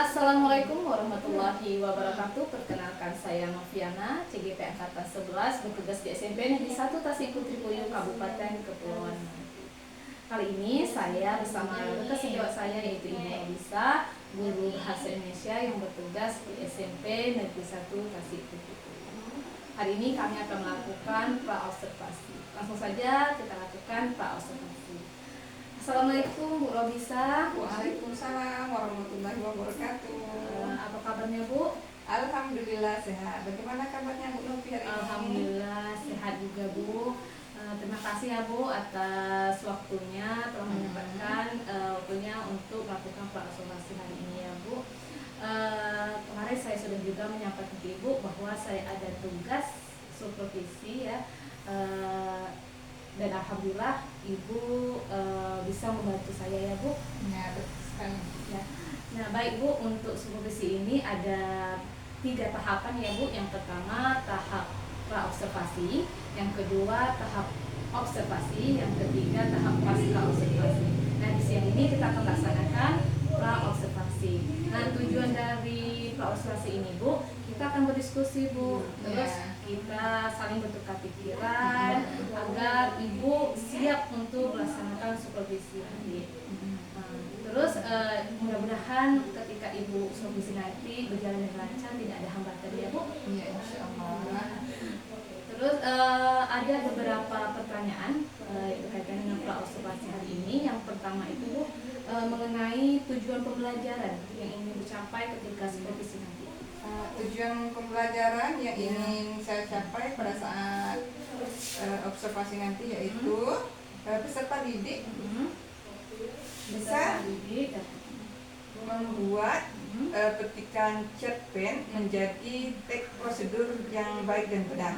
Assalamualaikum warahmatullahi wabarakatuh. Perkenalkan saya Noviana, CGP Angkatan 11, bertugas di SMP Negeri 1 Tasik Putri Puyuh, Kabupaten Kepulauan Meranti. Kali ini saya bersama rekan sejawat saya yaitu Ibu Robisa, guru bahasa Indonesia yang bertugas di SMP Negeri 1 Tasik Putri Puyuh. Hari ini kami akan melakukan pra-observasi. Langsung saja kita lakukan pra-observasi. Assalamualaikum Bu Robisa. Waalaikumsalam warahmatullahi wabarakatuh. Apa kabarnya Bu? Alhamdulillah sehat. Bagaimana kabarnya Bu Novi hari ini? Alhamdulillah sehat juga Bu. Terima kasih ya Bu atas waktunya telah menyempatkan waktunya untuk melakukan pra-observasi hari ini ya Bu. Kemarin saya sudah juga menyampaikan ke Ibu bahwa saya ada tugas supervisi ya. Dan alhamdulillah Ibu bisa membantu saya ya Bu. Ya, betul sekali. Ya. Nah baik Bu, untuk supervisi ini ada 3 tahapan ya Bu. Yang pertama tahap pra-observasi, yang kedua tahap observasi, yang ketiga tahap pasca observasi. Nah di siang ini kita akan laksanakan pra-observasi. Nah tujuan dari pra-observasi ini Bu, kita akan berdiskusi Bu, terus kita saling bertukar pikiran agar Ibu siap untuk melaksanakan supervisi nanti. Terus mudah-mudahan ketika Ibu supervisi nanti berjalan dengan lancar, tidak ada hambatan ya Bu. Ya, insya Allah. Terus ada beberapa pertanyaan berkaitan dengan pra-observasi hari ini. Yang pertama itu Bu, mengenai tujuan pembelajaran yang ingin dicapai ketika supervisi nanti. Tujuan pembelajaran yang ingin saya capai pada saat observasi nanti yaitu peserta didik bisa membuat petikan cerpen menjadi teks prosedur yang baik dan benar.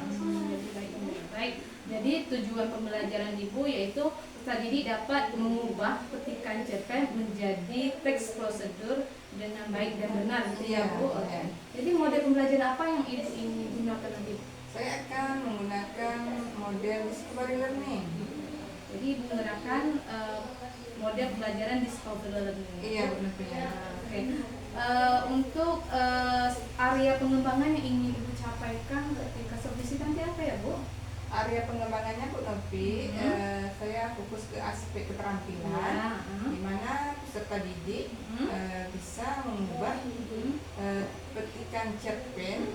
Baik. Jadi tujuan pembelajaran Ibu yaitu peserta didik dapat mengubah petikan cerpen menjadi teks prosedur dengan baik dan benar gitu ya Bu. Ya. Jadi model pembelajaran apa yang Ibu ingin gunakan nanti? Saya akan menggunakan model discovery learning. Jadi menggunakan model pembelajaran discovery learning. Iya, benar. Oke. Untuk area pengembangan yang ingin Ibu capaikan ketika supervisi nanti apa ya Bu? Area pengembangannya Bu Novi, saya fokus ke aspek keterampilan, di mana peserta didik bisa mengubah petikan cerpen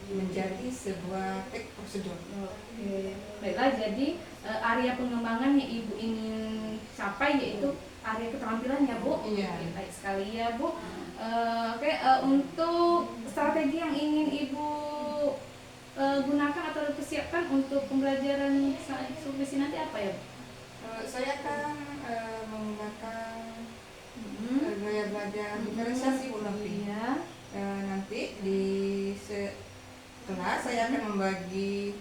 menjadi sebuah teks prosedur. Oke. Baiklah, jadi area pengembangan yang Ibu ingin capai yaitu area keterampilan ya Bu. Iya. Oke, baik sekali ya Bu. Untuk strategi yang ingin Ibu gunakan atau persiapkan untuk pembelajaran saat supervisi nanti apa ya? Saya akan menggunakan gaya belajar diferensiasi Bu Novi. Iya. Nanti di kelas saya akan membagi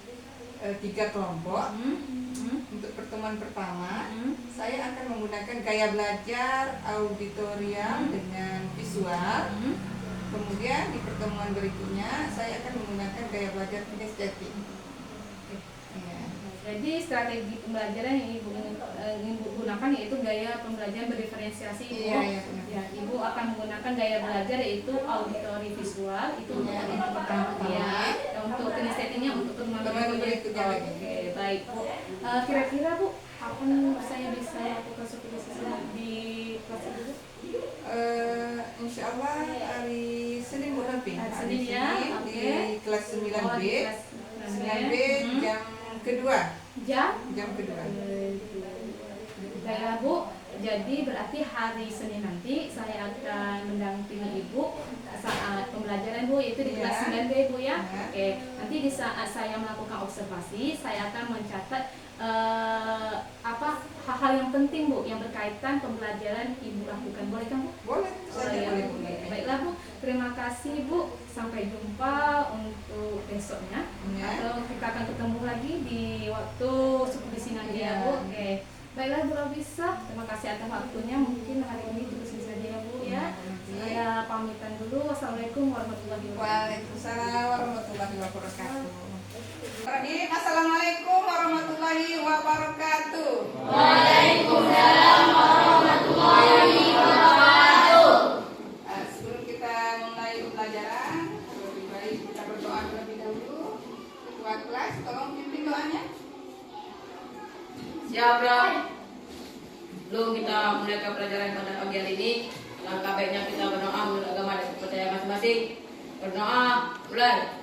3 kelompok. Untuk pertemuan pertama, saya akan menggunakan gaya belajar auditorium dengan visual. Kemudian di pertemuan berikutnya saya akan menggunakan gaya belajar kinestetik. Ya. Jadi strategi pembelajaran yang Ibu ingin gunakan yaitu gaya pembelajaran berdiferensiasi. Iya, benar. Ya, Ibu akan menggunakan gaya belajar yaitu auditory visual itu untuk pertemuan pertama ya. Dan untuk kinestetiknya untuk pertemuan berikutnya. Oke, baik Bu. Kira-kira Bu, kapan saya bisa lakukan supervisi di kelas itu? Insya Allah hari Senin Bu Novi. Hari Senin ya, di oke. kelas 9B. 9B jam kedua. Jam kedua. Baiklah Bu, jadi berarti hari Senin nanti saya akan mendampingi Ibu saat pembelajaran Bu, yaitu di kelas 9B Bu ya. Oke, nanti di saat saya melakukan observasi, saya akan mencatat hal-hal yang penting Bu yang berkaitan pembelajaran Ibu lakukan. Boleh kan Bu? Boleh, saja boleh. Baiklah Bu, terima kasih Bu. Sampai jumpa untuk besoknya. Atau kita akan ketemu lagi di waktu supervisi nanti ya Bu. Oke. Baiklah Bu Robisa, terima kasih atas waktunya. Mungkin hari ini cukup saja ya Bu ya. Saya pamitan dulu. Wassalamualaikum warahmatullahi wabarakatuh. Waalaikumsalam warahmatullahi wabarakatuh. Assalamualaikum warahmatullahi wabarakatuh. Waalaikumsalam warahmatullahi wabarakatuh. Sebelum kita Ketua kelas, tolong pimpin doanya. Siap, Bro. Sebelum kita mulai ke pelajaran pada pagi hari ini, langkah baiknya kita berdoa menurut agama dan kepercayaan masing-masing. Berdoa, mulai.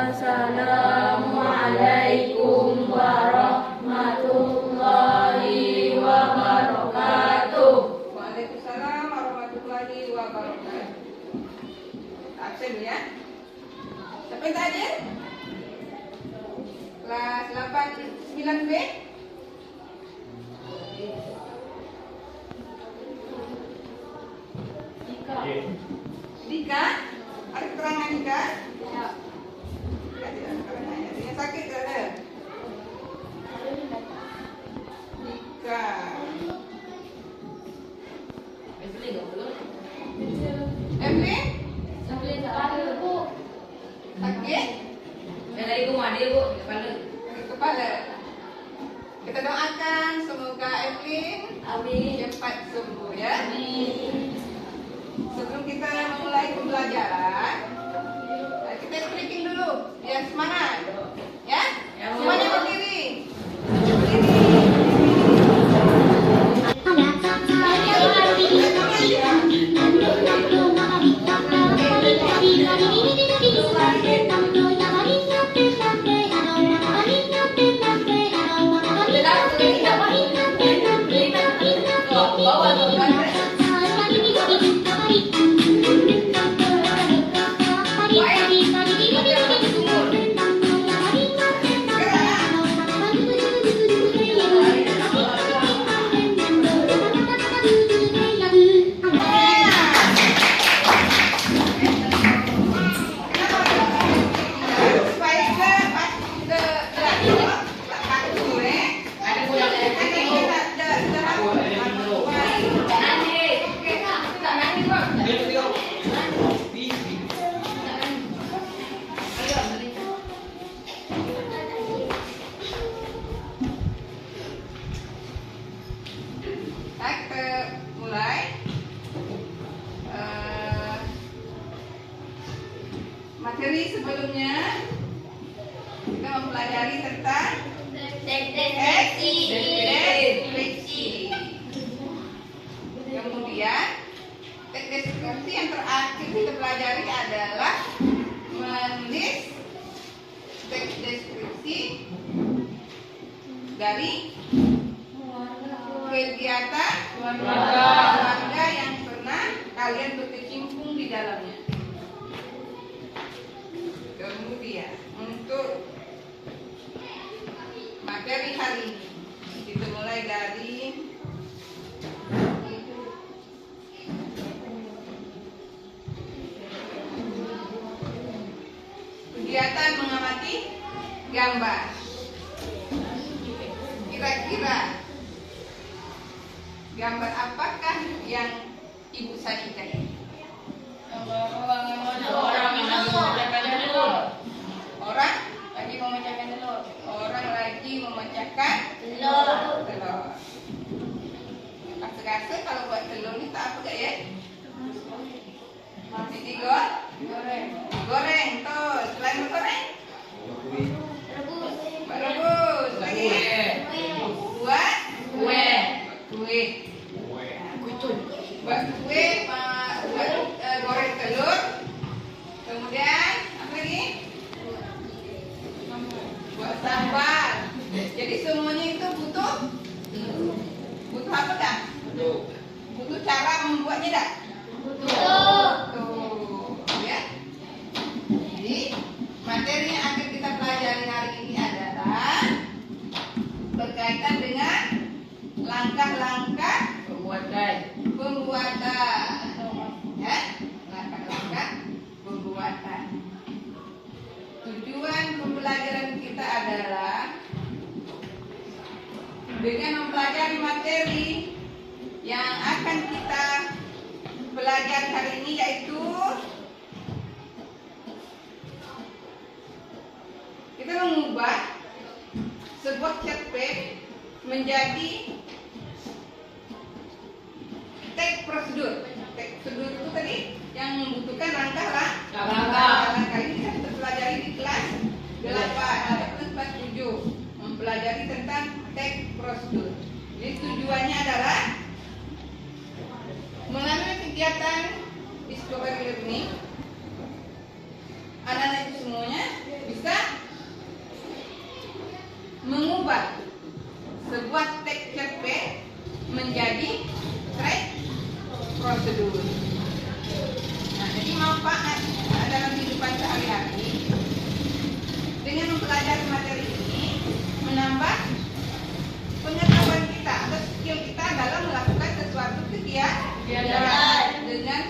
Assalamualaikum warahmatullahi wabarakatuh. Waalaikumsalam warahmatullahi wabarakatuh. Absen ya. Siapa yang tadi? Kelas 8 9B. Dika, ada keterangan Dika? Ya. Ada keterangannya. Dia sakit tak ada? Dika. Emily, Sampai ada Bu. sakit? Dari Ibu Madi, Bu, kepala. Kepala. Kita doakan semoga Emily cepat sembuh ya. Sebelum kita memulai pembelajaran, kita stretching dulu biar semangat. Ya? Semuanya berdiri. Materi sebelumnya kita mempelajari tentang deskripsi. Kemudian teks deskripsi yang terakhir kita pelajari adalah menulis teks deskripsi dari kegiatan keluarga yang pernah kalian berkecimpung di dalamnya. Kemudian untuk materi hari ini kita mulai dari kegiatan mengamati gambar. Kira-kira gambar apakah yang Ibu sajikan ini? Orang lagi memecahkan telur. Rasa-rasa kalau buat telur ni tak apa gak ya? Goreng tuh. Selain goreng? Rebus. Lagi? Buat kue. Buat kue, buat goreng telur. Kemudian apa lagi? Buat sambal. Jadi semuanya itu butuh apa dah? Butuh cara membuatnya dah? Tuh, ya. Jadi materi yang akan kita pelajari hari ini adalah berkaitan dengan langkah-langkah pembuatan. Ya, langkah-langkah pembuatan. Tujuan pembelajaran kita adalah dengan mempelajari materi yang akan kita pelajari hari ini, yaitu kita mengubah sebuah cerpen menjadi teks prosedur. Teks prosedur itu tadi yang membutuhkan langkah-langkah. Ini kan kita pelajari di kelas 8 ada kelas 7 mempelajari tentang teks prosedur. Jadi tujuannya adalah melalui kegiatan discovery learning, anak-anak itu semuanya bisa mengubah sebuah teks cerpen menjadi teks prosedur. Nah, jadi manfaat dalam kehidupan sehari-hari dengan mempelajari materi ini menambah pengetahuan kita atau skill kita dalam melakukan sesuatu kegiatan dengan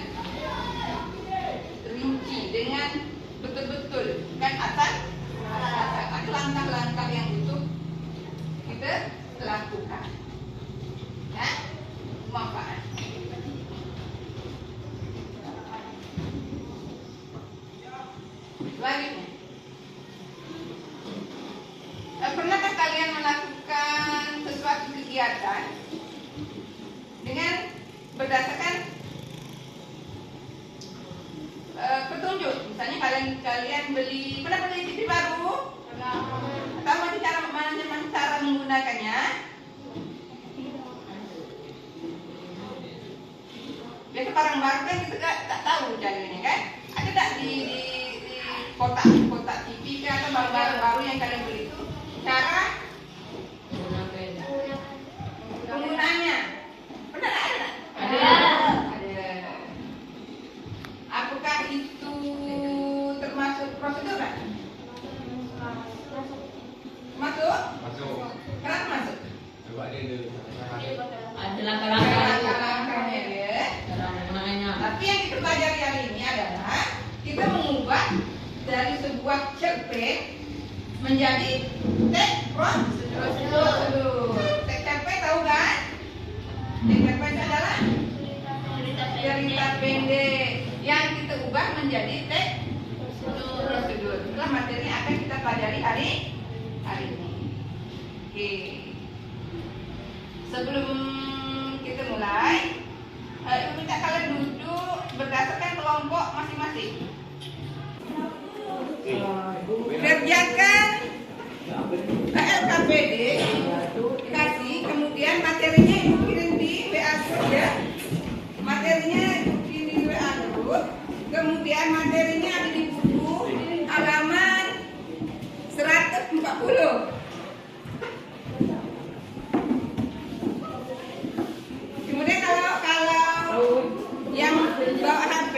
rinci, dengan betul-betul dan atas ada langkah-langkah yang butuh kita lakukan. Ya, manfaat. Selanjutnya, pernahkah kalian melakukan sesuatu kegiatan dengan berdasarkan petunjuk? Misalnya kalian pernah beli TV baru? Atau bagaimana cara menggunakannya? Biasa barang baru kan kita tak tahu caranya kan? Ada tak di kotak TV kan, atau barang baru yang kalian beli itu cara penggunaannya? Pernah tak ada? Ada. Apakah itu termasuk prosedur? Masuk? Kenapa masuk? Ada langkah-langkahnya ya. cara menggunakannya. Tapi yang kita pelajari hari ini adalah kita mengubah dari sebuah cerpen menjadi teks prosedur. Teks cerpen tahu kan? Teks cerpen adalah cerita pendek yang kita ubah menjadi teks prosedur. Itulah materi yang akan kita pelajari hari ini. Oke. Sebelum kita mulai, Ibu minta kalian duduk berdasarkan kelompok masing-masing. Kerjakan LKPD, kasih, kemudian materinya Ibu kirim di WA group ya. Materinya Ibu kirim di WA group, kemudian materinya ada di buku halaman 140. Kemudian kalau yang bawa HP,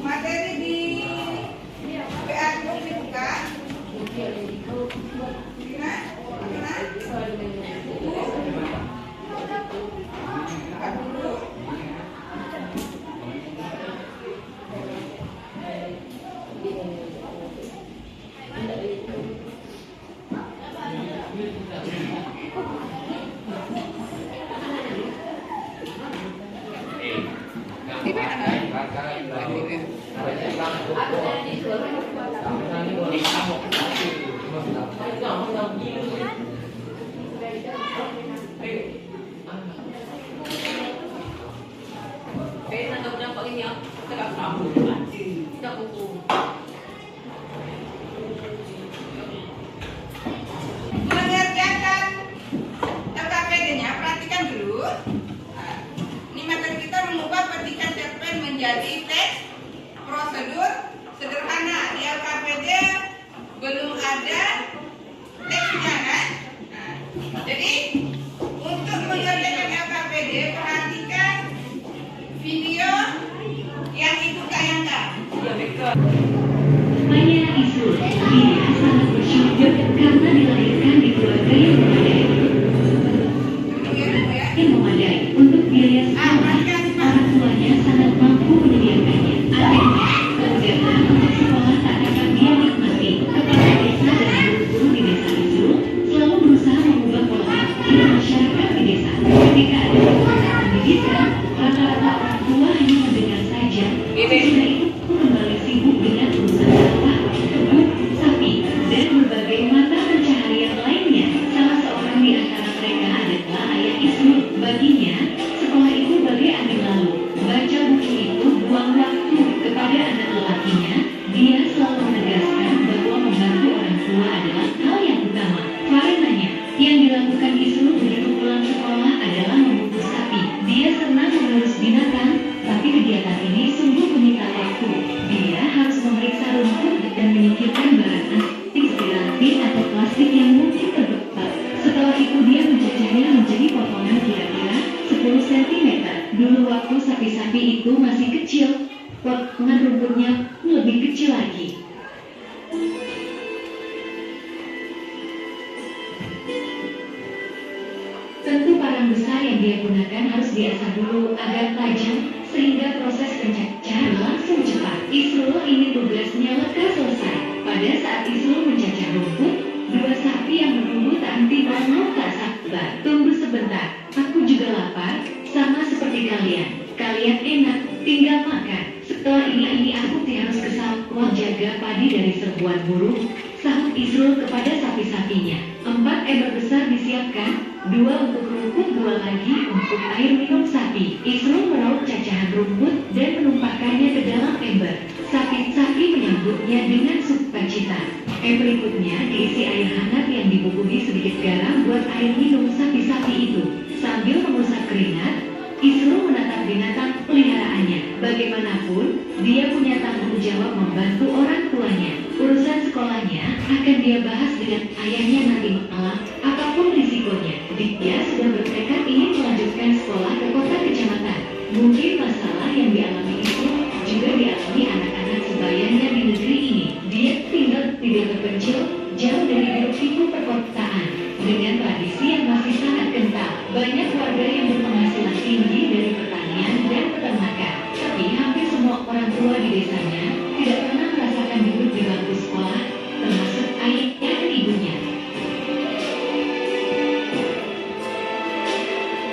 materi di WA group dibuka. Mengerjakan LKPD-nya, perhatikan dulu. Ini materi kita mengubah petikan cerpen menjadi teks prosedur sederhana. Di LKPD belum ada teksnya kan? Jadi untuk mengerjakan LKPD, perhatikan video yang Ibu tayangkan. Maya Isul, dia sangat bersyukur karena dilahirkan di keluarga yang memadai. Yang memadai untuk biaya sekolah, orang tuanya sangat mampu menyediakannya. Adiknya, kemudian untuk sekolah tak dapat dia nikmati. plastik yang mungkin terbetot. Setelah itu dia mencacahnya menjadi potongan kira-kira 10 cm. Dulu waktu sapi-sapi itu masih kecil, potongan rumputnya lebih kecil lagi. Tentu parang besar yang dia gunakan harus diasah dulu agar tajam, sehingga proses pencacahan langsung cepat. Isrul ini tugasnya lekas selesai. Pada saat Isrul mencacah rumput, dua sapi yang menunggu tak henti-henti tak sabar. Tunggu sebentar, aku juga lapar, sama seperti kalian. Kalian enak, tinggal makan. Setelah ini aku harus ke sawah jaga padi dari serbuan buruh, sahut Isrul kepada sapi-sapinya. 4 ember besar disiapkan, 2 untuk rumput, 2 lagi untuk air minum sapi. Isrul meraup cacahan rumput dan menumpahkannya ke dalam ember. Sapi-sapi menyambutnya dengan sukacita. Ember berikutnya diisi air hangat yang dibubuhi sedikit garam buat air minum sapi-sapi itu. Sambil mengusap keringat, Isrul menatap binatang peliharaannya. Bagaimanapun, dia punya tanggung jawab membantu orang tuanya. Urusan sekolahnya akan dia bahas dengan ayahnya nanti malam, apapun risikonya. Dia sudah bertekad ingin melanjutkan sekolah ke kota kecamatan. Mungkin masalah yang dialami Isrul juga dialami anak-anak sebayanya di negeri ini. Dia tinggal di desa terpencil, jauh dari hiruk-pikuk perkotaan. Dengan tradisi yang masih sangat kental, banyak warga yang berpenghasilan tinggi dari pertanian dan peternakan. Tapi hampir semua orang tua di desanya tidak pernah merasakan duduk di bangku sekolah, termasuk ayahnya dan ibunya.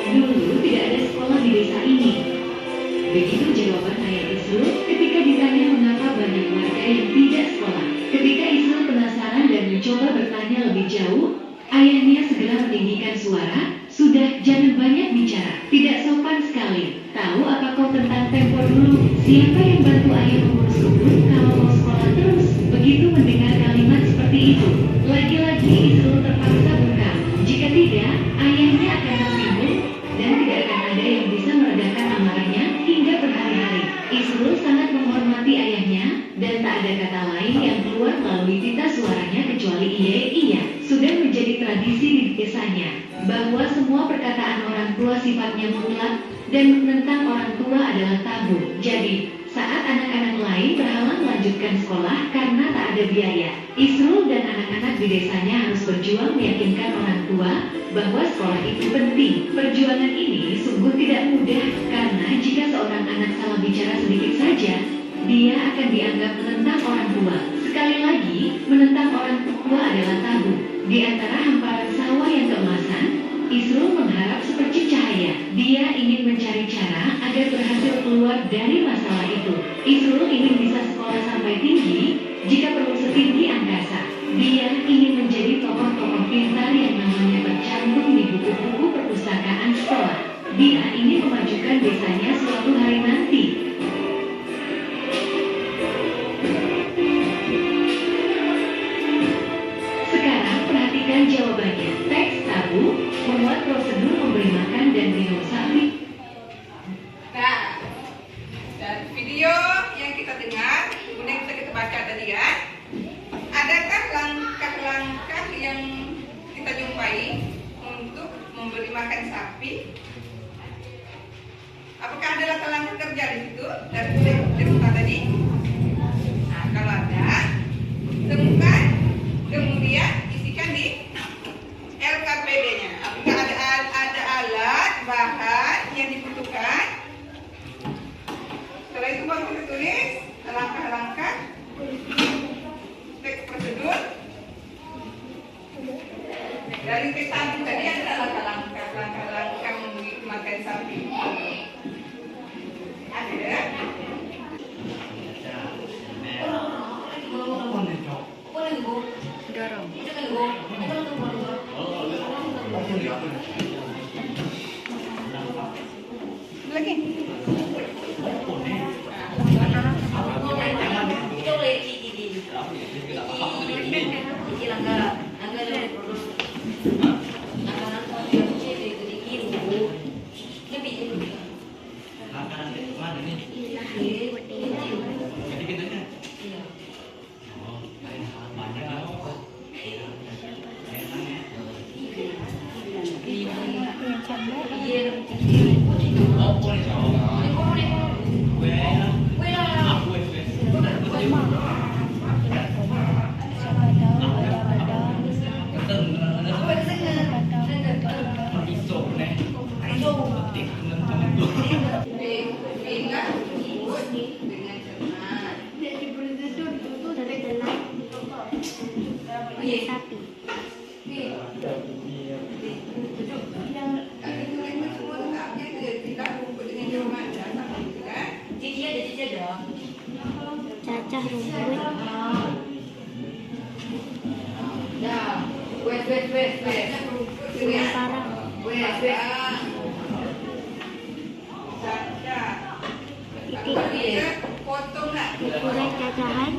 Dulu tidak ada sekolah di desa ini. Begitu jawaban ayah Isrul ketika ditanya mengapa banyak warga yang tidak sekolah. Ketika Isrul penasaran dan mencoba bertanya lebih jauh, ayahnya segera meninggikan suara, "Sudah, jangan banyak bicara. Tidak sopan sekali. Tahu apa kau tentang tempo dulu? Siapa yang bantu ayah mengurus kebun kalau mau sekolah terus?" Begitu mendengar kalimat seperti itu, lagi-lagi Isrul terpaksa buka. Jika tidak, ayahnya akan tersinggung dan tidak akan ada yang bisa meredakan amarahnya hingga berhari-hari. Isrul sangat menghormati ayahnya dan tak ada kata lain yang keluar melalui pita suaranya kecuali iya. Sudah menjadi tradisi di desanya bahwa semua perkataan orang tua sifatnya mutlak dan menentang orang tua adalah tabu. Jadi, saat anak-anak lain berhalang melanjutkan sekolah karena tak ada biaya, Isrul dan anak-anak di desanya harus berjuang meyakinkan orang tua bahwa sekolah itu penting. Perjuangan ini sungguh tidak mudah karena jika seorang anak salah bicara sedikit saja, dia akan dianggap menentang orang tua. Sekali lagi, menentang orang tua adalah tabu. Di antara hamparan sawah yang keemasan, Isrul mengharap seperti cahaya. Dia ingin mencari cara agar berhasil keluar dari masalah itu. Isrul ingin bisa sekolah sampai tinggi, jika perlu setinggi angkasa. Dia ingin menjadi tokoh-tokoh pintar yang namanya tercantum di buku-buku perpustakaan sekolah. Dia ingin memajukan desanya suatu hari nanti. Sekarang perhatikan jawabannya. Teks tabu, membuat prosedur memberi makan dan minum sapi. Nah, dari video yang kita dengar, kemudian kita baca tadi ya, adakah langkah-langkah yang kita jumpai untuk memberi makan sapi? Apakah ada langkah-langkah kerja di situ dari cerita tadi? Nah, kalau ada, temukan, kemudian isikan di LKPD-nya. Apakah ada alat, bahan yang dibutuhkan? Setelah itu baru kita tulis langkah-langkah, teks prosedur. Dari teks tadi ada langkah-langkah memberi makan sapi. Ada. Lagi. Dengan cermat. Cacah rumput. Dengan parang. Ukuran cacahan.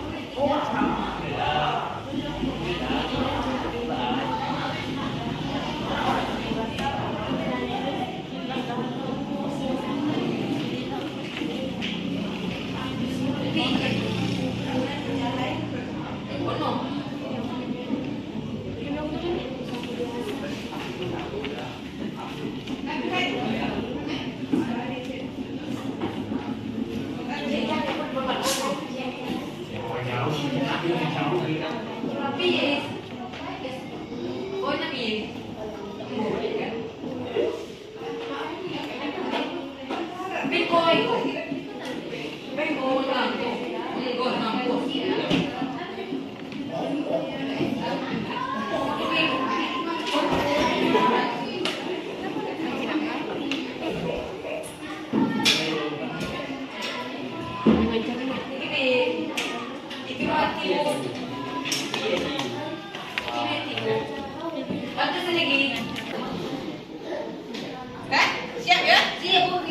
Siap ya? Siap.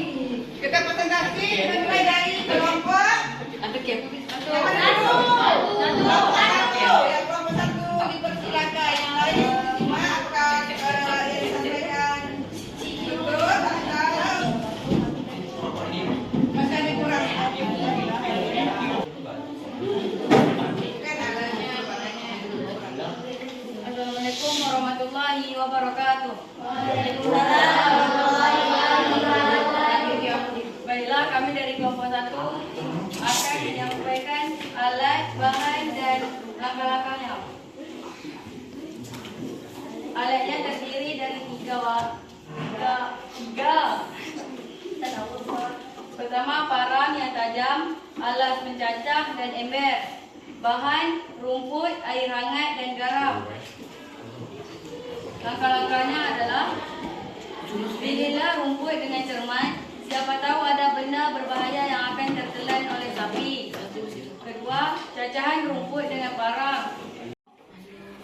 Kita presentasi mulai dari kelompok. Yang mana dulu? Kelompok satu. Ya, kelompok satu dipersilakan. Yang lain cuma akan yang disampaikan betul atau masih ada kurang. Kan alanya, barangnya. Assalamualaikum warahmatullahi wabarakatuh. Baiklah, kami dari kelompok 1 akan menyampaikan alat, bahan, dan langkah-langkahnya. Alatnya terdiri dari tiga. Pertama, parang yang tajam, alas mencacah, dan ember. Bahan, rumput, air hangat, dan garam. Langkah-langkahnya adalah pilihlah rumput dengan cermat. Siapa tahu ada benda berbahaya yang akan tertelan oleh sapi. Kedua, cacahan rumput dengan parang.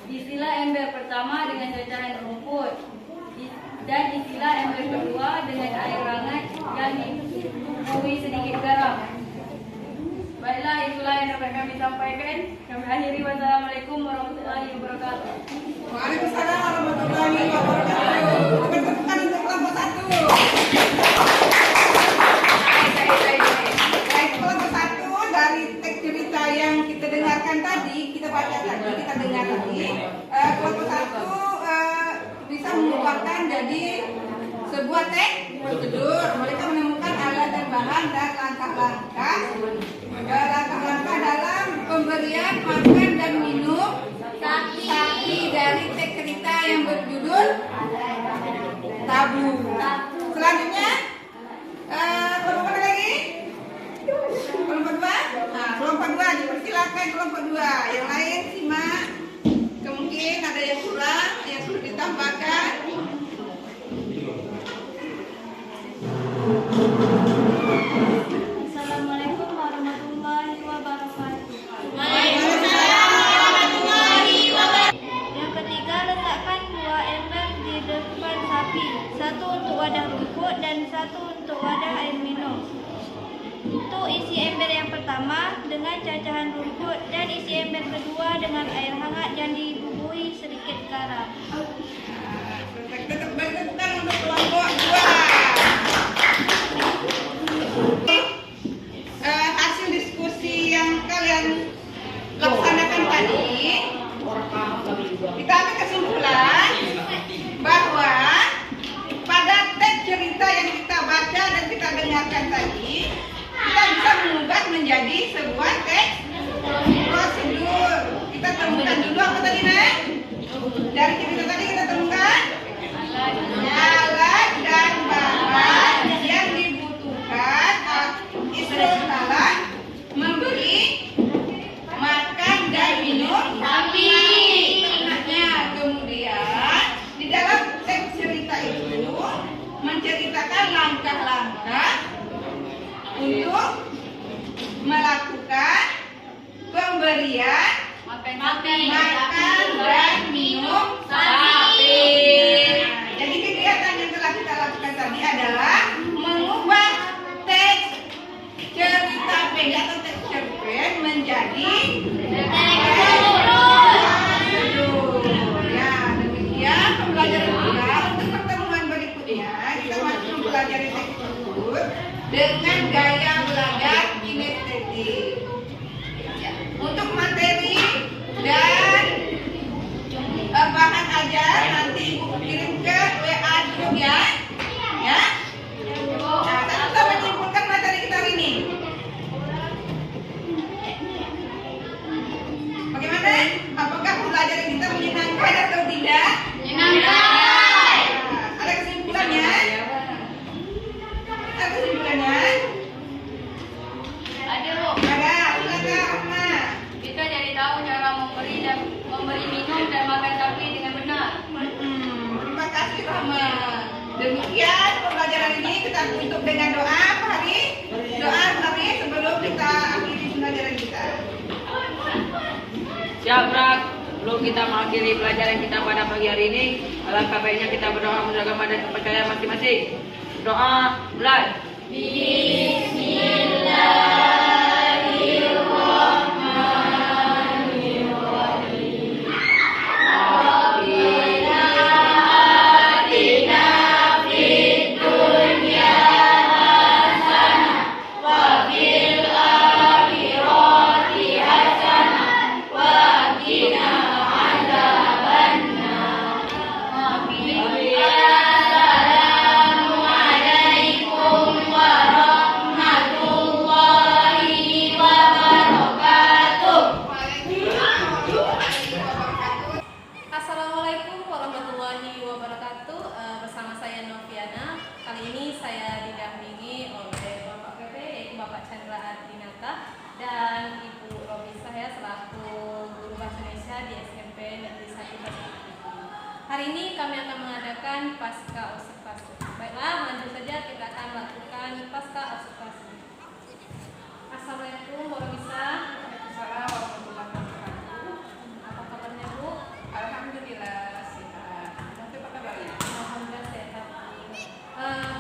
Isilah ember pertama dengan cacahan rumput. Dan isilah ember kedua dengan air hangat yang dibubuhi sedikit garam. Baiklah, itulah yang dapat kami sampaikan. Kami akhiri. Wassalamualaikum warahmatullahi wabarakatuh. Waalaikumsalam warahmatullahi wabarakatuh. Bertepukan untuk kelompok 1. Baik, kelompok 1 dari teks cerita yang kita dengarkan tadi, kita baca tadi, kita dengar tadi. Kelompok 1 bisa mengubahkan jadi sebuah teks prosedur. Mereka menemukan alat dan bahan dan langkah-langkah dalam pemberian makan dan minum sapi dari teks cerita yang berjudul Tabu. Selanjutnya kelompok mana lagi? Kelompok 2? Nah, kelompok 2 dipersilakan kelompok 2. Yang lain simak. Mungkin ada yang kurang, yang perlu ditambahkan. Assalamualaikum warahmatullahi wabarakatuh. Yang ketiga, letakkan 2 ember di depan sapi. 1 untuk wadah rumput dan 1 untuk wadah air minum. Untuk isi ember yang pertama dengan cacahan rumput dan isi ember kedua dengan air hangat yang dibubuhi sedikit garam. Bukan untuk kelompok 2. Hasil diskusi yang kalian laksanakan tadi, kita ambil kesimpulan bahwa pada Terima kasih Rama. Demikian pembelajaran ini kita tutup dengan doa Pak Hari. Doa Hari sebelum kita akhiri pembelajaran kita. Siap, Rak. Sebelum kita mengakhiri pelajaran kita pada pagi hari ini, alangkah baiknya kita berdoa menurut agama dan kepercayaan masing-masing. Doa mulai. Assalamualaikum warahmatullahi wabarakatuh. Bersama saya Noviana. Kali ini saya didampingi oleh Bapak PP, yaitu Bapak Chandra Adinata, dan Ibu Robisa ya, selaku guru bahasa Indonesia di SMP Negeri 1 Tasik. Hari ini kami akan mengadakan pasca observasi. Baiklah, lanjut saja kita akan melakukan pasca observasi. Assalamualaikum Bapak Robisa. Waalaikumsalam warahmatullahi wabarakatuh. Apa kabarnya Bu? Alhamdulillah sehat. Nanti apa kabarnya? Alhamdulillah sehat.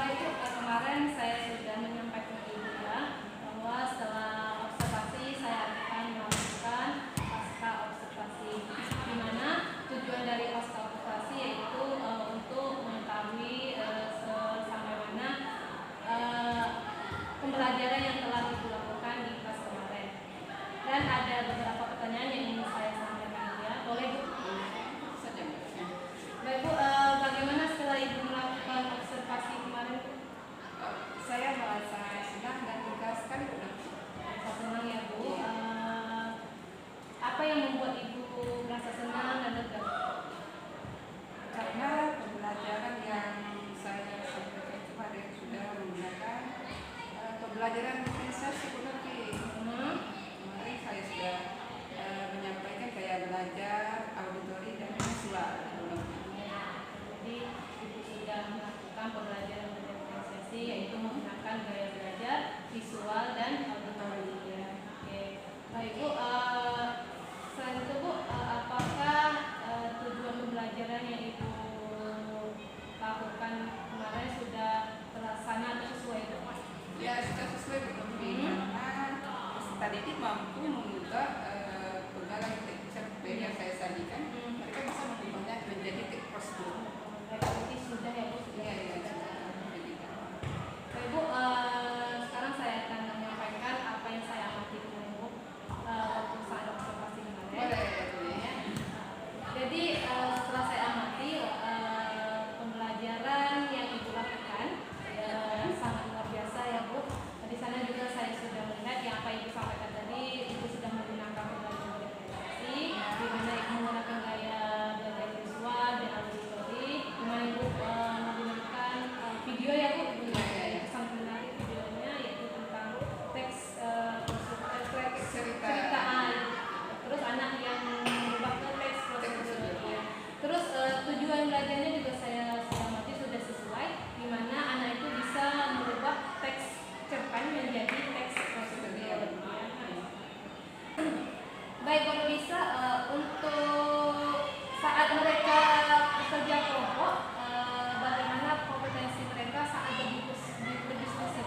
Baik Bu, kemarin saya sudah menyampaikan ke Ibu ya, bahwa setelah observasi saya akan melakukan pasca observasi, di mana tujuan dari pasca observasi yaitu untuk mengetahui sampai mana pembelajaran yang telah Ibu lakukan di kelas kemarin. Dan ada beberapa pertanyaan yang ingin saya sampaikan ya. Boleh Bu? Saja. Baik Bu, bagaimana setelah Ibu melakukan observasi kemarin Bu? Saya merasa senang dan lega sekali. Saya senang ya Bu. Apa yang membuat Ibu merasa senang dan lega? Karena pembelajaran yang saya sampaikan kemarin sudah menggunakan pembelajaran Indonesia psikologi. Kemarin saya sudah menyampaikan gaya belajar, auditori dan visual. Jadi Ibu sudah melakukan pembelajaran diferensiasi, yaitu menggunakan gaya belajar, visual dan auditori ya. Oke. Baik Bu, selain itu Bu, apakah tujuan pembelajaran yang Ibu lakukan kemarin sudah terlaksana atau sesuai Bu? Ya, sudah sesuai dengan karena peserta didik mampu mengubah pengalaman cerpen yang saya sajikan. Mereka bisa mengubahnya menjadi prosedur. Berarti sudah ya Bu? Iya, iya, sudah. Baik Bu, sekarang saya akan menyampaikan apa yang saya amati kemarin Bu, waktu saat observasi kemarin. Boleh, boleh. Jadi setelah saya amati pembelajaran yang Ibu lakukan sangat luar biasa ya Bu. Di sana juga saya sudah melihat yang apa Ibu sampaikan tadi, Ibu sudah menggunakan pembelajaran diferensiasi, di mana Ibu menggunakan gaya belajar visual dan auditori, di mana Ibu menggunakan video ya Bu. Kesan menarik videonya yaitu tentang teks cerita. Terus anak yang mengubah ke teks prosedur ya. Terus tujuan belajarnya juga saya amati sudah sesuai, di mana anak itu bisa merubah teks cerpen menjadi teks prosedur ya. Baik Bapak bisa untuk saat mereka bekerja kelompok, bagaimana kompetensi mereka saat berdiskusi?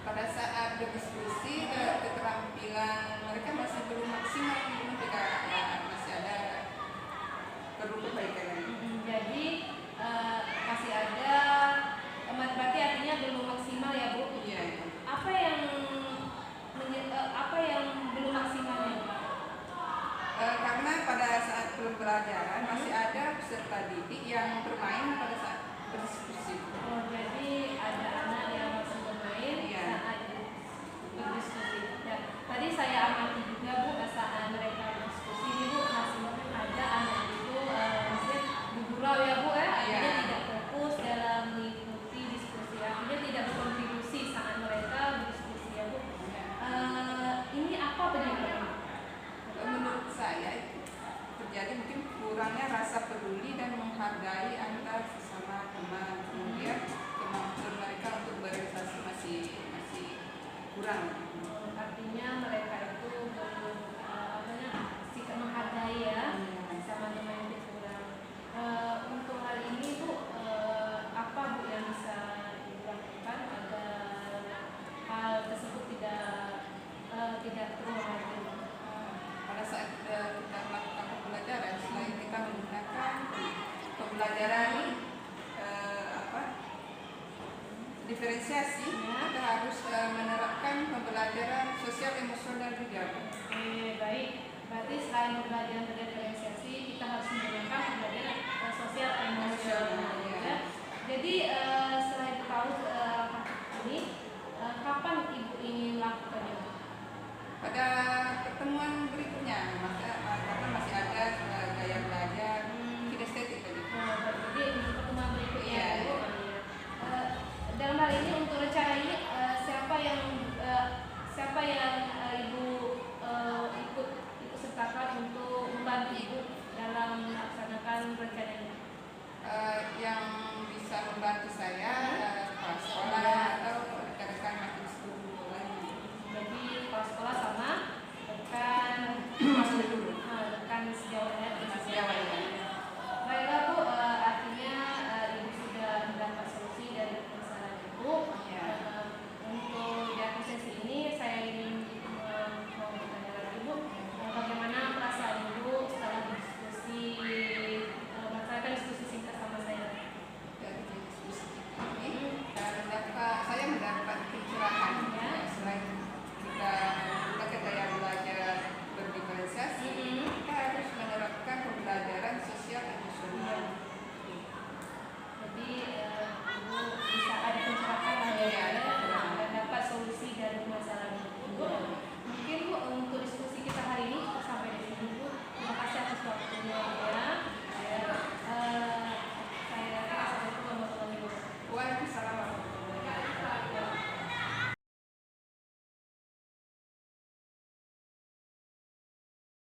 Pada saat berdiskusi, keterampilan mereka masih belum maksimal, mereka masih ada perlu perbaikan. Jadi masih ada, berarti artinya belum maksimal ya Bu? Iya. Apa yang belum maksimalnya? Karena pada saat pembelajaran masih ada peserta didik yang bermain pada saat berdiskusi. Oh, jadi ada anak yang masih bermain Iya. saat berdiskusi. Ya, tadi saya amati juga Bu, saat mereka berdiskusi ini Bu, masih ada anak itu masih bergurau ya Bu ya, artinya Iya. tidak fokus dalam mengikuti diskusi, artinya tidak berkontribusi saat mereka berdiskusi ya Bu. Ini apa penyebabnya? Menurut saya itu terjadi mungkin kurangnya rasa peduli dan pembelajaran diferensiasi, kita harus menerapkan pembelajaran sosial emosional juga. Baik, berarti selain pembelajaran diferensiasi kita harus menggunakan